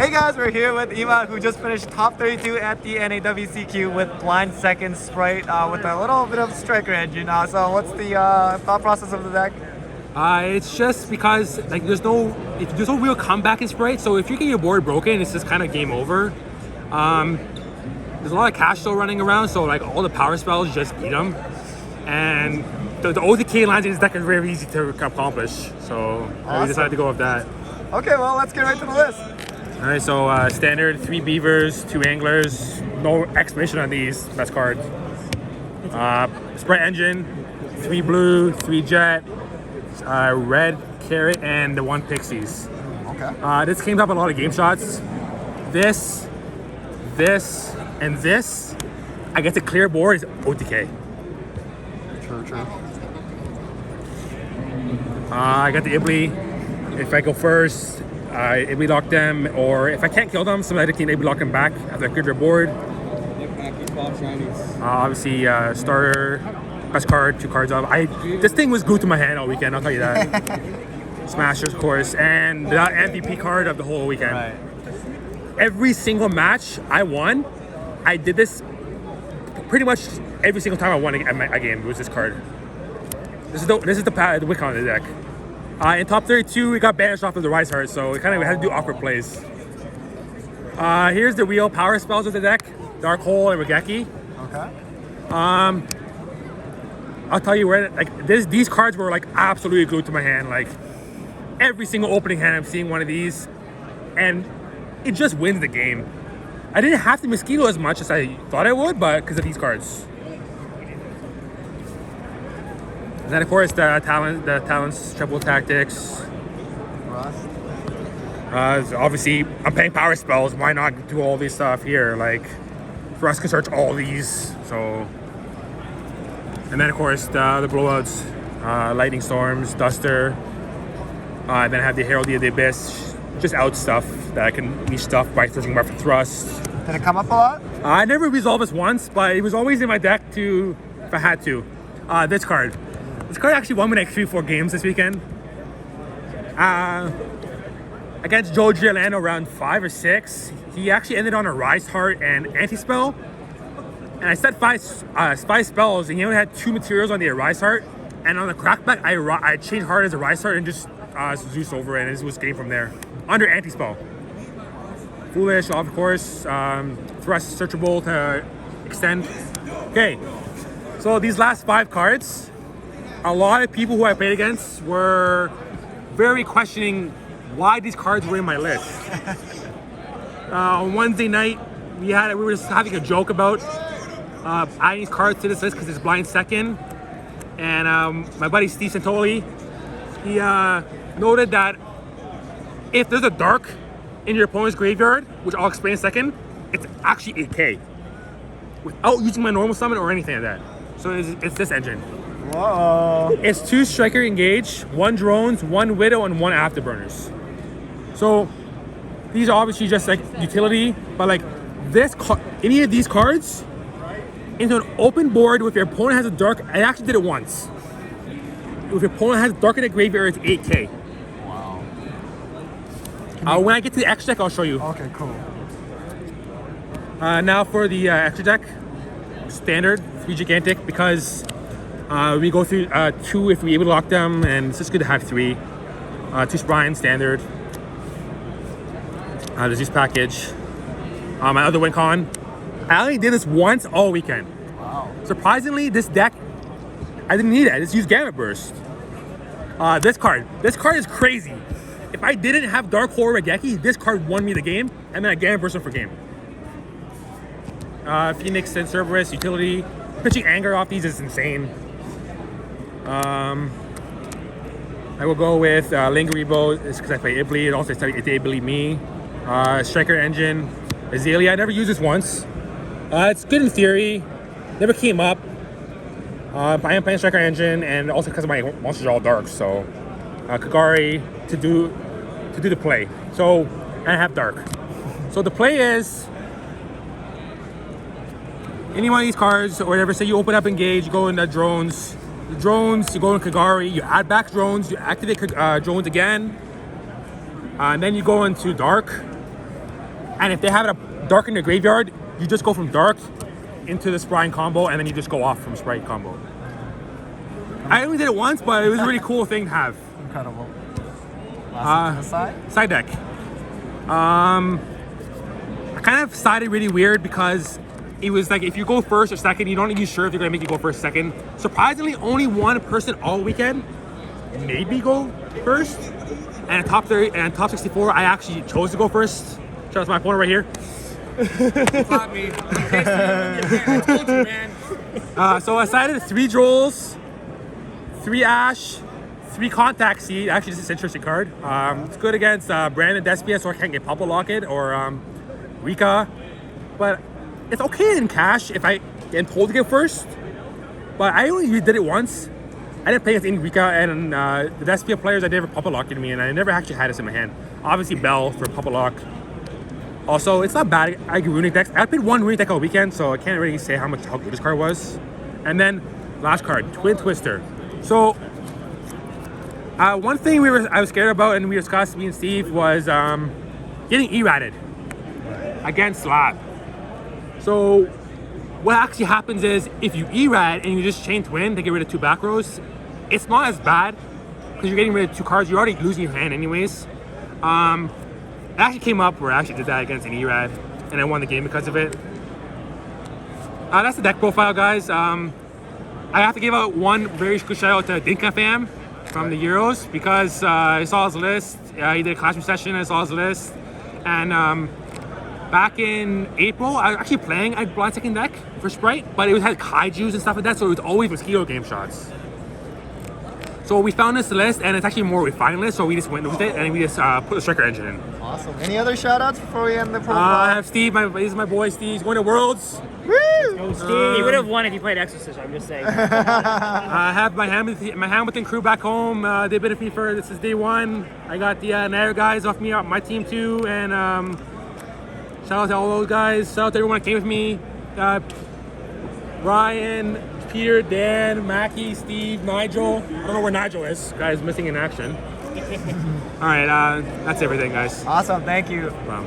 Hey guys, we're here with Ima, who just finished top 32 at the NAWCQ with blind second Spright with a little bit of striker engine. So what's the thought process of the deck? It's just because like there's no real comeback in Spright. So if you get your board broken, it's just kind of game over. There's a lot of cash still running around, so like all the power spells just beat them. And the OTK lines in this deck is very easy to accomplish. So we decided to go with that. Okay, well let's get right to the list. All right, so standard 3 beavers, 2 anglers. No explanation on these. Best card. Spright engine, 3 blue, 3 jet, red carrot, and the 1 pixies. Okay. This came up a lot of game shots. This, and this. I get to clear board is OTK. True. I got the Ibli. If I go first, Ibli lock them, or if I can't kill them, some other team Ibli lock them back after I clear their board. Obviously, starter, best card, 2 cards up. This thing was glued to my hand all weekend, I'll tell you that. Smashers, of course, and the MVP card of the whole weekend. Right. Every single match I won, I did this pretty much every single time I won a game. It was this card. This is the wick on the deck. In top 32, we got banished off of the Rise Heart, so we kind of had to do awkward plays. Here's the real power spells of the deck: Dark Hole and Regeki. Okay. I'll tell you where these cards were like absolutely glued to my hand. Like every single opening hand, I'm seeing one of these, and it just wins the game. I didn't have to mosquito as much as I thought I would, but because of these cards. And then of course the talents, triple tactics. Rust. Obviously, I'm paying power spells. Why not do all this stuff here? Like, Rust can search all these. So, and then of course the blowouts, lightning storms, duster. Then I have the Herald of the Abyss. Just out stuff that I can reach stuff by searching for thrust. Did it come up a lot? I never resolved this once, but it was always in my deck if I had to. This card. This card actually won me like 3-4 games this weekend. Against Joe Giuliano around 5 or 6. He actually ended on a Rise Heart and Anti-Spell. And I set 5 spells, and he only had 2 materials on the Rise Heart. And on the Crackback, I changed Heart as a Rise Heart and just Zeus over it, and it was game from there. Under Anti-Spell. Foolish, of course. Thrust, searchable to extend. Okay, so these last 5 cards, a lot of people who I played against were very questioning why these cards were in my list. On Wednesday night, we were just having a joke about adding these cards to this list because it's blind second. And my buddy Steve Santoli, he noted that if there's a dark in your opponent's graveyard, which I'll explain in a second, it's actually 8K without using my normal summon or anything like that. So it's this engine. Whoa. It's 2 striker engage, 1 drones, 1 widow, and 1 afterburners. So these are obviously just like utility, but like any of these cards into an open board with your opponent has a dark. I actually did it once. If your opponent has dark in the graveyard, it's 8K. When I get to the extra deck, I'll show you. Okay, cool. Now for the extra deck, standard 3 gigantic because we go through 2 if we're able to lock them, and it's just good to have 3. 2 Spright standard. The Zeus package. My other win con. I only did this once all weekend. Wow. Surprisingly, this deck, I didn't need it. I just used Gamma Burst. This card is crazy. If I didn't have Dark Hole Regeki, this card won me the game, and then I Gamma Burst him for game. Phoenix and Cerberus, utility. Pitching Anger off these is insane. I will go with Lingeribo, it's because I play Ibli, and also it's Ibli me. Striker Engine, Azalea, I never used this once. It's good in theory, never came up. I am playing Striker Engine, and also because my monsters are all dark, so Kagari to do the play. So I have dark. So the play is any one of these cards or whatever. Say you open up engage, you go into drones. The drones, you go in Kagari, you add back drones, you activate drones again, and then you go into dark. And if they have it dark in the graveyard, you just go from dark into the Spright combo, and then you just go off from Spright combo. I only did it once, but it was a really cool thing to have. Incredible. Last to the side? Side deck. I kind of sided really weird because it was like if you go first or second, you don't even sure if they're gonna make you go first or second. Surprisingly, only one person all weekend made me go first. And top 30 and top 64, I actually chose to go first. Shout out to my opponent right here. Caught me. I told you, man. So I sided 3 Drolls, 3 Ash, 3 Contact Seed. Actually, this is an interesting card. It's good against Brandon Despia, so I can't get Papa Locket or Rika. But it's okay in cash if I am told to get first. But I only did it once. I didn't play against any Rika, and the Despia players, I never Papa Locket me, and I never actually had this in my hand. Obviously, Bell for Papa Lock. Also, it's not bad. I get runic decks. I played 1 runic deck all weekend, so I can't really say how good this card was. And then last card, Twin Twister. So one thing I was scared about, and we discussed, me and Steve, was getting errated against Slab. So what actually happens is if you errad and you just chain twin to get rid of 2 back rows, it's not as bad because you're getting rid of 2 cards. You're already losing your hand anyways. It actually came up where I actually did that against an errad, and I won the game because of it. That's the deck profile, guys. I have to give out one very good shout out to Dinka Fam from the Euros because I saw his list. He did a classroom session, I saw his list. And back in April, I was actually playing a blind second deck for Spright, but it had kaijus and stuff like that, so it was always mosquito game shots. So we found this list, and it's actually a more refined list, so we just went with it, and we just put the Striker engine in. Awesome. Any other shout-outs before we end the profile? I have Steve, this is my boy Steve, he's going to Worlds. Woo! Oh, Steve, he would have won if he played Exorcist, I'm just saying. I have my Hamilton crew back home. They've been with me for, this is day 1. I got the Nair guys off me, my team too, and shout out to all those guys. Shout out to everyone that came with me. Ryan, Peter, Dan, Mackie, Steve, Nigel. I don't know where Nigel is. Guy's missing in action. All right, that's everything, guys. Awesome. Thank you. Wow.